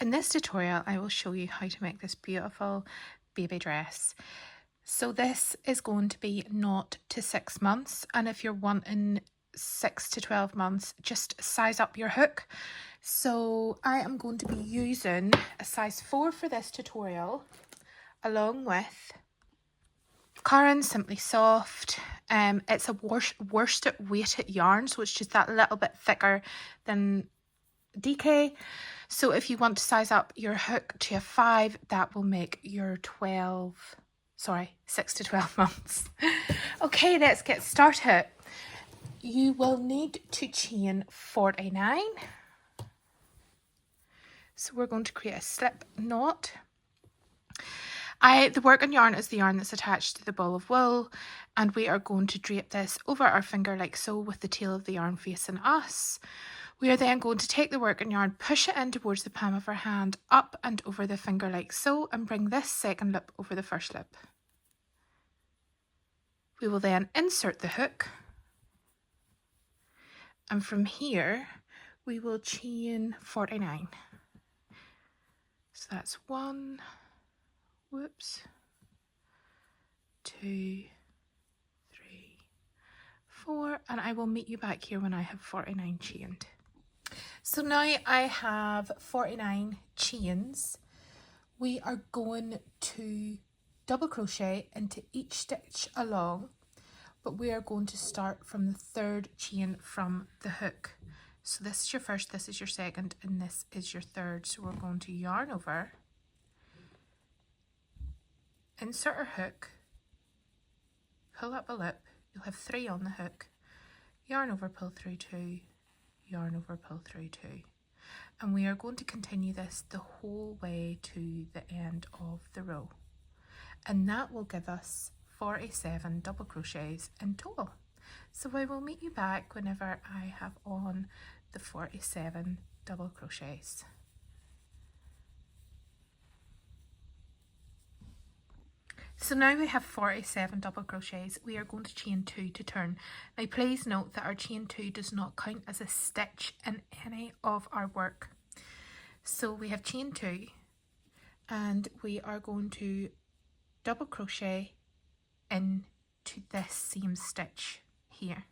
In this tutorial, I will show you how to make this beautiful baby dress. So this is going to be 0 to 6 months, and if you're wanting 6 to 12 months, just size up your hook. So I am going to be using a size 4 for this tutorial, along with Caron Simply Soft. It's a worsted weighted yarn, so it's just that little bit thicker than DK. So if you want to size up your hook to a 5, that will make your 6 to 12 months. Okay, let's get started. You will need to chain 49. So we're going to create a slip knot. The working yarn is the yarn that's attached to the ball of wool, and we are going to drape this over our finger like so, with the tail of the yarn facing us. We are then going to take the working yarn, push it in towards the palm of our hand, up and over the finger like so, and bring this second loop over the first loop. We will then insert the hook, and from here we will chain 49. So that's 1, 2, 3, 4, and I will meet you back here when I have 49 chained. So now I have 49 chains. We are going to double crochet into each stitch along, but we are going to start from the 3rd chain from the hook. So this is your first, this is your second, and this is your 3rd. So we're going to yarn over, insert our hook, pull up a loop, you'll have 3 on the hook, yarn over, pull through 2, yarn over, pull through 2, and we are going to continue this the whole way to the end of the row, and that will give us 47 double crochets in total. So I will meet you back whenever I have on the 47 double crochets. So now we have 47 double crochets. We are going to chain 2 to turn. Now please note that our chain 2 does not count as a stitch in any of our work. So we have chain 2, and we are going to double crochet into this same stitch here.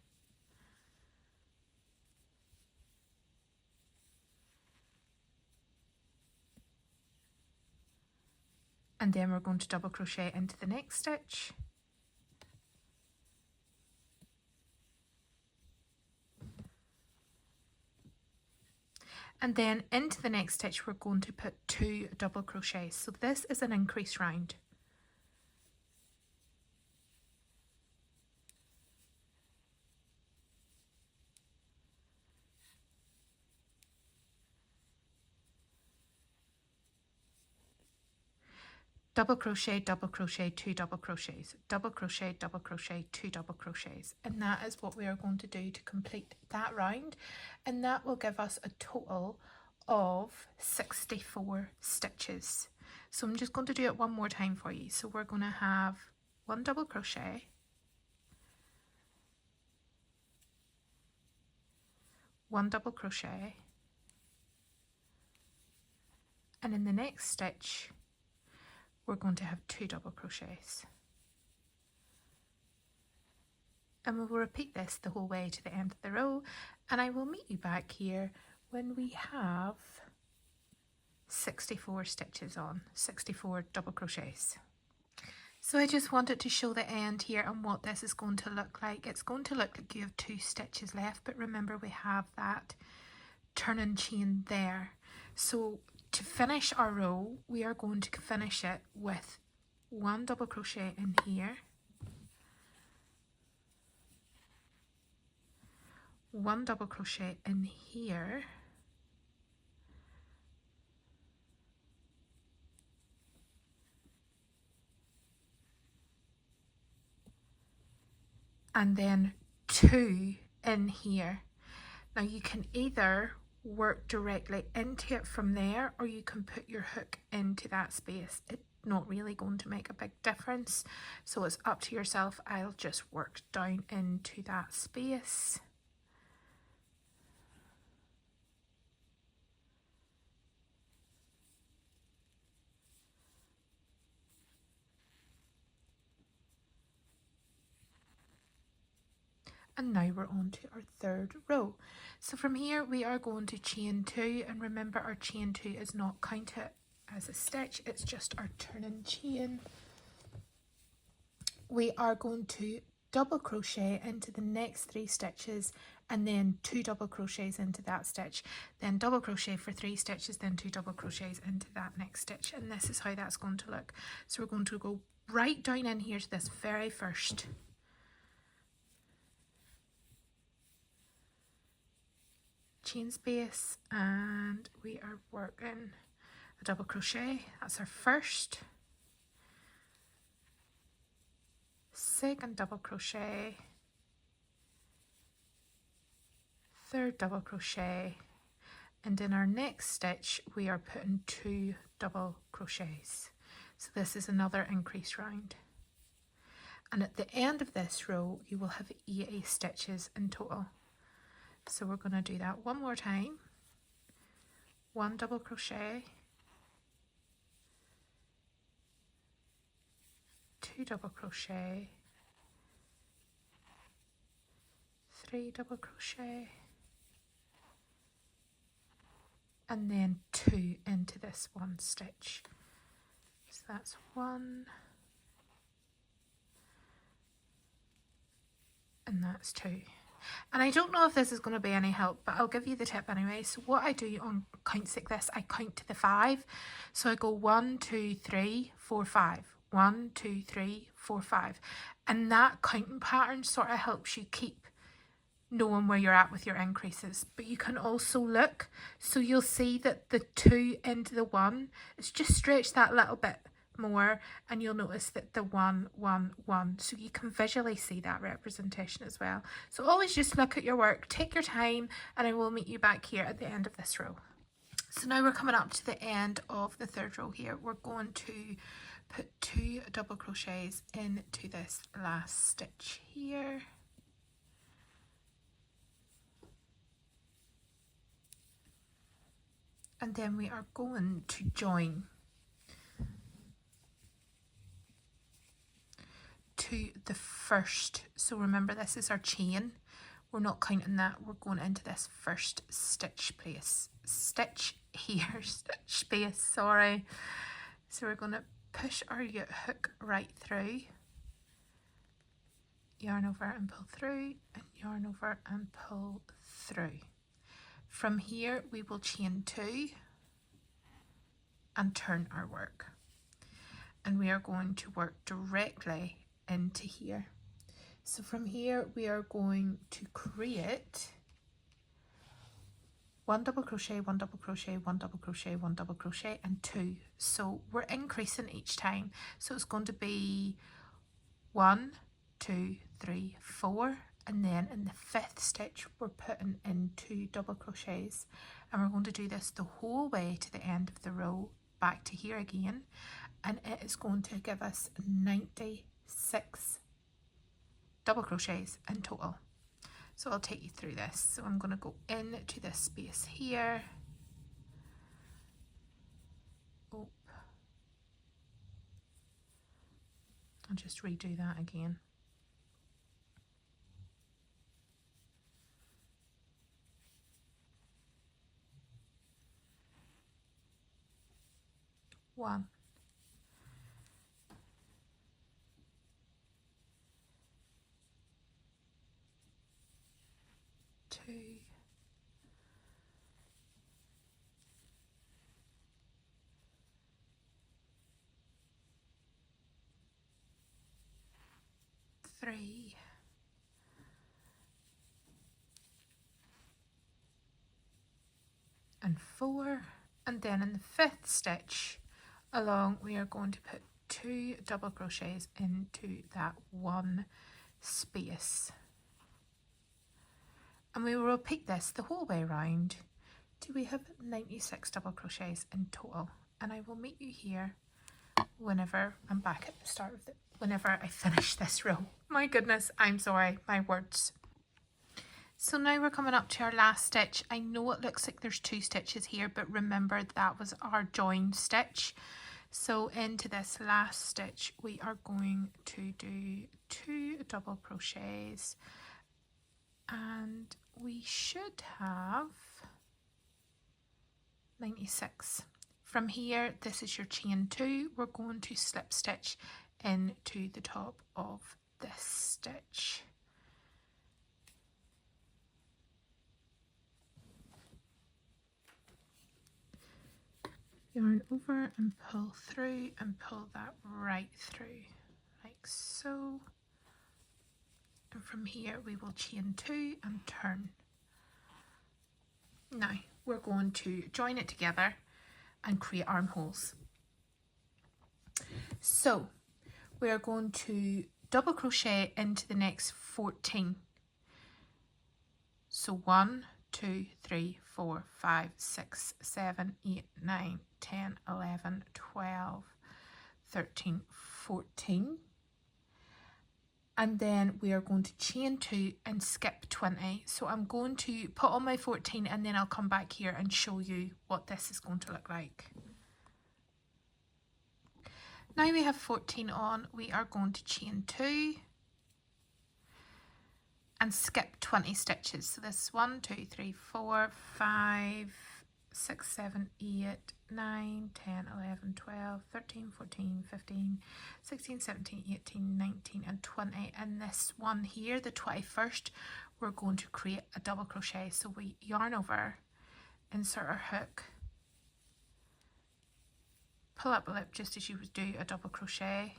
And then we're going to double crochet into the next stitch. And then into the next stitch we're going to put 2 double crochets. So this is an increase round. Double crochet, 2 double crochets, double crochet, 2 double crochets, and that is what we are going to do to complete that round, and that will give us a total of 64 stitches. So I'm just going to do it one more time for you. So we're going to have 1 double crochet, 1 double crochet, and in the next stitch we're going to have 2 double crochets, and we will repeat this the whole way to the end of the row, and I will meet you back here when we have 64 stitches on, 64 double crochets. So I just wanted to show the end here and what this is going to look like. It's going to look like you have 2 stitches left, but remember we have that turning chain there. So to finish our row, we are going to finish it with 1 double crochet in here, 1 double crochet in here, and then 2 in here. Now you can either work directly into it from there, or you can put your hook into that space. It's not really going to make a big difference, so it's up to yourself. I'll just work down into that space. And now we're on to our third row. So from here we are going to chain 2, and remember our chain 2 is not counted as a stitch, it's just our turning chain. We are going to double crochet into the next 3 stitches and then 2 double crochets into that stitch, then double crochet for 3 stitches, then 2 double crochets into that next stitch, and this is how that's going to look. So we're going to go right down in here to this very first chain space, and we are working a double crochet. That's our first, second double crochet, third double crochet, and in our next stitch we are putting 2 double crochets. So this is another increase round, and at the end of this row you will have 80 stitches in total. So we're going to do that one more time. 1 double crochet, 2 double crochet, 3 double crochet, and then 2 into this one stitch. So that's 1 and that's 2. And I don't know if this is going to be any help, but I'll give you the tip anyway. So what I do on counts like this, I count to the 5. So I go 1, 2, 3, 4, 5. 1, 2, 3, 4, 5. And that counting pattern sort of helps you keep knowing where you're at with your increases. But you can also look, so you'll see that the 2 into the 1, it's just stretched that little bit more, and you'll notice that the 1, 1, 1, so you can visually see that representation as well. So always just look at your work, take your time, and I will meet you back here at the end of this row. So now we're coming up to the end of the third row here. We're going to put 2 double crochets into this last stitch here. And then we are going to join to the first. So remember, this is our chain. We're not counting that. We're going into this first stitch place. Stitch here, stitch space, sorry. So we're going to push our hook right through, yarn over and pull through, and yarn over and pull through. From here we will chain 2 and turn our work, and we are going to work directly into here. So from here we are going to create 1 double crochet, 1 double crochet, 1 double crochet, 1 double crochet, and 2. So we're increasing each time, so it's going to be 1, 2, 3, 4, and then in the 5th stitch we're putting in 2 double crochets, and we're going to do this the whole way to the end of the row, back to here again, and it is going to give us 96 double crochets in total. So I'll take you through this. So I'm going to go into this space here, I'll just redo that again. One, 2, 3, and 4, and then in the 5th stitch along we are going to put 2 double crochets into that one space, and we will repeat this the whole way around till we have 96 double crochets in total. And I will meet you here whenever I'm back at the start of whenever I finish this row. My goodness, I'm sorry, my words. So now we're coming up to our last stitch. I know it looks like there's 2 stitches here, but remember that was our join stitch. So into this last stitch we are going to do 2 double crochets and we should have 96. From here, this is your chain 2. We're going to slip stitch into the top of this stitch. Yarn over and pull through and pull that right through like so. And from here we will chain 2 and turn. Now we're going to join it together and create armholes. So we are going to double crochet into the next 14. So 1, 2, 3, 4, 5, 6, 7, 8, 9, 10, 11, 12, 13, 14. And then we are going to chain 2 and skip 20. So I'm going to put on my 14 and then I'll come back here and show you what this is going to look like. Now we have 14 on, we are going to chain 2 and skip 20 stitches. So this is 1, 2, 3, 4, 5, 6, 7, 8, 9, 10, 11, 12, 13, 14, 15, 16, 17, 18, 19 and 20. And this one here, the 21st, we're going to create a double crochet. So we yarn over, insert our hook, pull up a loop just as you would do a double crochet,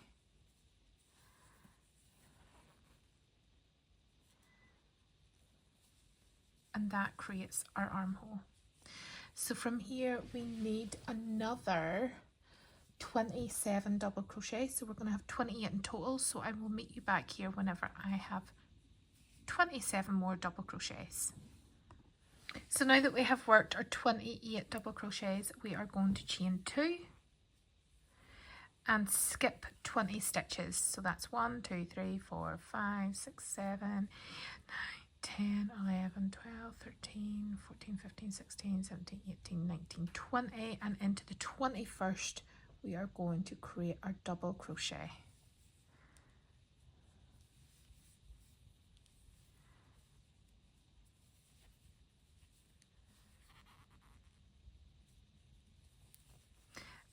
and that creates our armhole. So from here we need another 27 double crochets, so we're going to have 28 in total. So I will meet you back here whenever I have 27 more double crochets. So now that we have worked our 28 double crochets, we are going to chain 2 and skip 20 stitches. So that's 1, 2, 3, 4, 5, 6, 7, 9, 10, 11, 12, 13, 14, 15, 16, 17, 18, 19, 20, and into the 21st we are going to create our double crochet.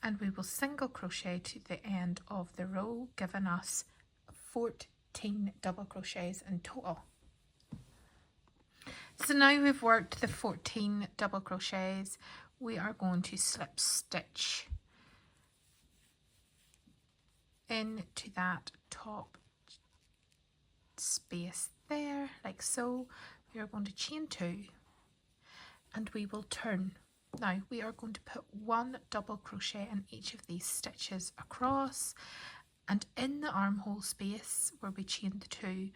And we will single crochet to the end of the row, giving us 14 double crochets in total. So now we've worked the 14 double crochets, we are going to slip stitch into that top space there, like so. We are going to chain 2 and we will turn. Now we are going to put 1 double crochet in each of these stitches across, and in the armhole space where we chained the 2,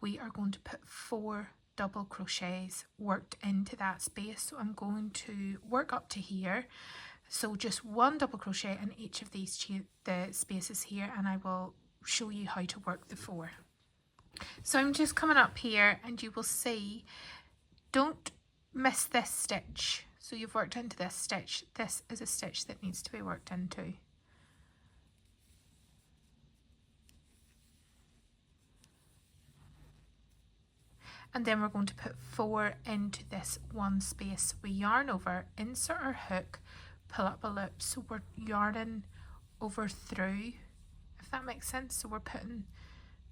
we are going to put 4 double crochets worked into that space. So I'm going to work up to here, so just 1 double crochet in each of these the spaces here, and I will show you how to work the 4. So I'm just coming up here and you will see, don't miss this stitch. So you've worked into this stitch, this is a stitch that needs to be worked into. And then we're going to put 4 into this one space. We yarn over, insert our hook, pull up a loop. So we're yarning over through, if that makes sense. So we're putting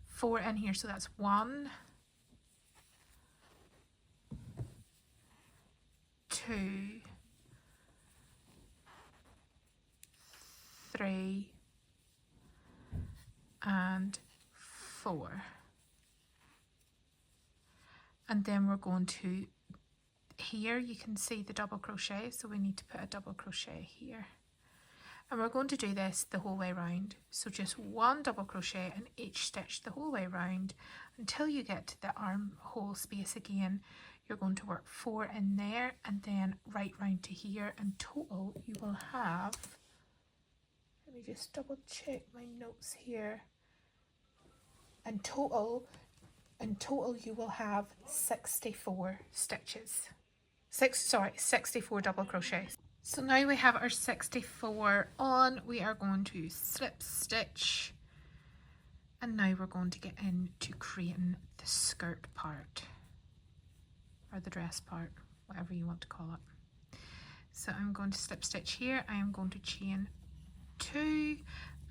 4 in here. So that's 1, 2, 3, and 4. And then we're going to, here you can see the double crochet, so we need to put a double crochet here. And we're going to do this the whole way around. So just 1 double crochet in each stitch the whole way around until you get to the armhole space again. You're going to work 4 in there and then right round to here. In total you will have, let me just double check my notes here. In total you will have 64 stitches. 64 double crochets. So now we have our 64 on, we are going to slip stitch, and now we're going to get into creating the skirt part. or the dress part, whatever you want to call it. So I'm going to slip stitch here, I am going to chain 2,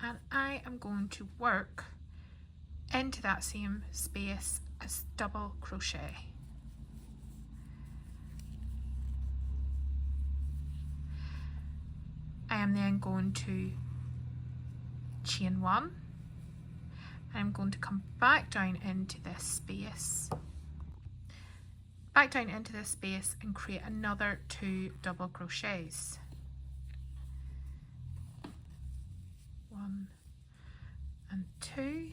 and I am going to work into that same space as double crochet. I am then going to chain 1. I'm going to come back down into this space, and create another 2 double crochets. 1 and 2.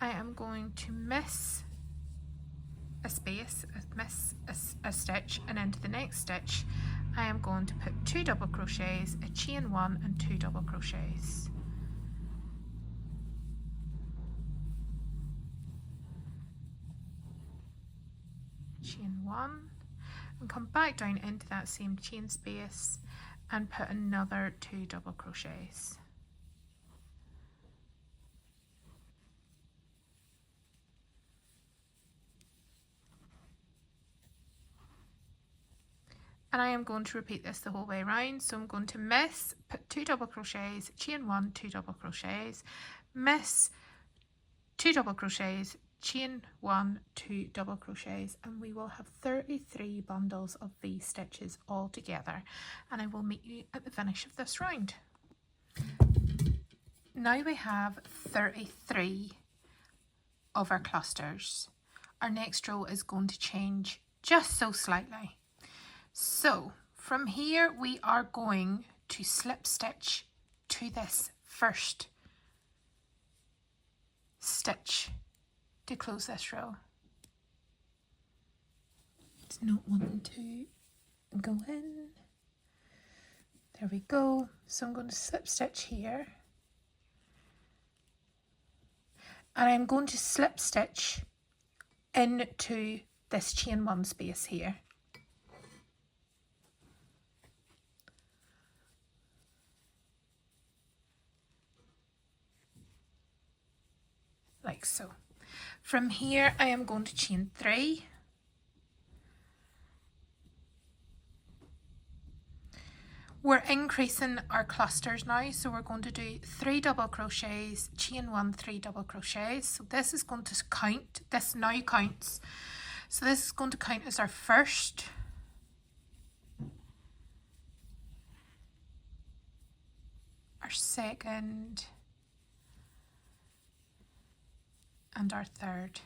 I am going to miss a space, miss a stitch, and into the next stitch I am going to put 2 double crochets, a chain 1 and 2 double crochets. Chain 1 and come back down into that same chain space and put another 2 double crochets. And I am going to repeat this the whole way around. So I'm going to miss, put 2 double crochets, chain 1, 2 double crochets, miss, 2 double crochets, chain 1, 2 double crochets, and we will have 33 bundles of these stitches all together, and I will meet you at the finish of this round. Now we have 33 of our clusters. Our next row is going to change just so slightly. So from here we are going to slip stitch to this first stitch to close this row. It's not wanting to go in. There we go. So I'm going to slip stitch here, and I'm going to slip stitch into this chain 1 space here. Like so. From here I am going to chain 3. We're increasing our clusters now, so we're going to do 3 double crochets, chain 1, 3 double crochets. So this is going to count, this now counts. So this is going to count as our first, our second, and our third.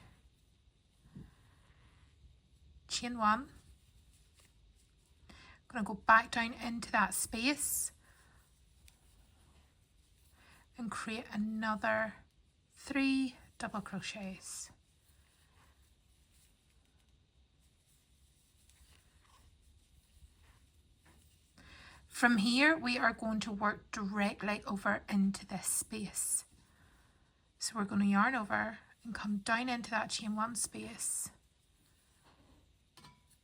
Chain 1. I'm going to go back down into that space and create another 3 double crochets. From here we are going to work directly over into this space. So we're going to yarn over and come down into that chain 1 space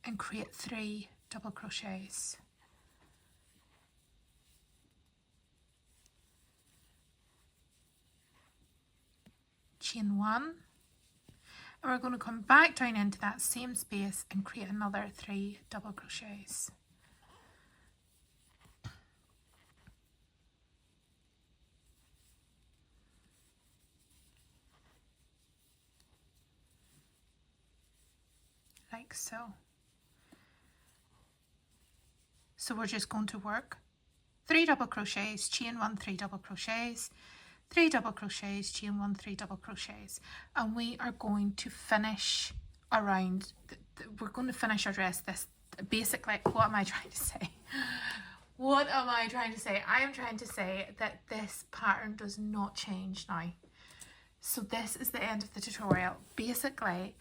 and create 3 double crochets. Chain 1, and we're going to come back down into that same space and create another 3 double crochets. Like so. So we're just going to work 3 double crochets, chain 1, 3 double crochets, 3 double crochets, chain 1, 3 double crochets, and we are going to finish around, we're going to finish our dress this, basically, what am I trying to say? What am I trying to say? I am trying to say that this pattern does not change now. So this is the end of the tutorial. Basically,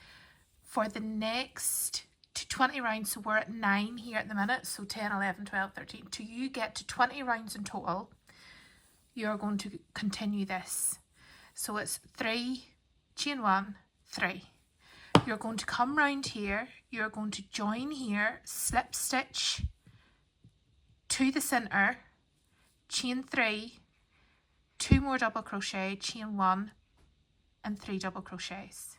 for the next to 20 rounds, so we're at 9 here at the minute, so 10, 11, 12, 13, till you get to 20 rounds in total, you're going to continue this. So it's 3, chain 1, 3. You're going to come round here, you're going to join here, slip stitch to the centre, chain 3, 2 more double crochet, chain 1 and 3 double crochets.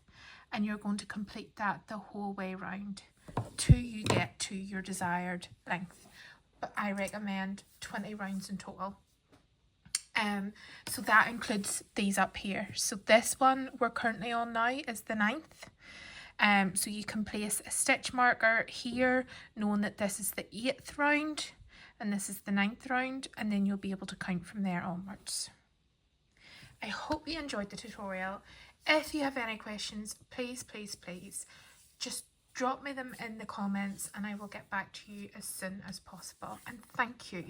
and you're going to complete that the whole way round till you get to your desired length. But I recommend 20 rounds in total. So that includes these up here. So this one we're currently on now is the 9th. So you can place a stitch marker here, knowing that this is the 8th round and this is the 9th round, and then you'll be able to count from there onwards. I hope you enjoyed the tutorial. If you have any questions, please just drop me them in the comments and I will get back to you as soon as possible. And thank you.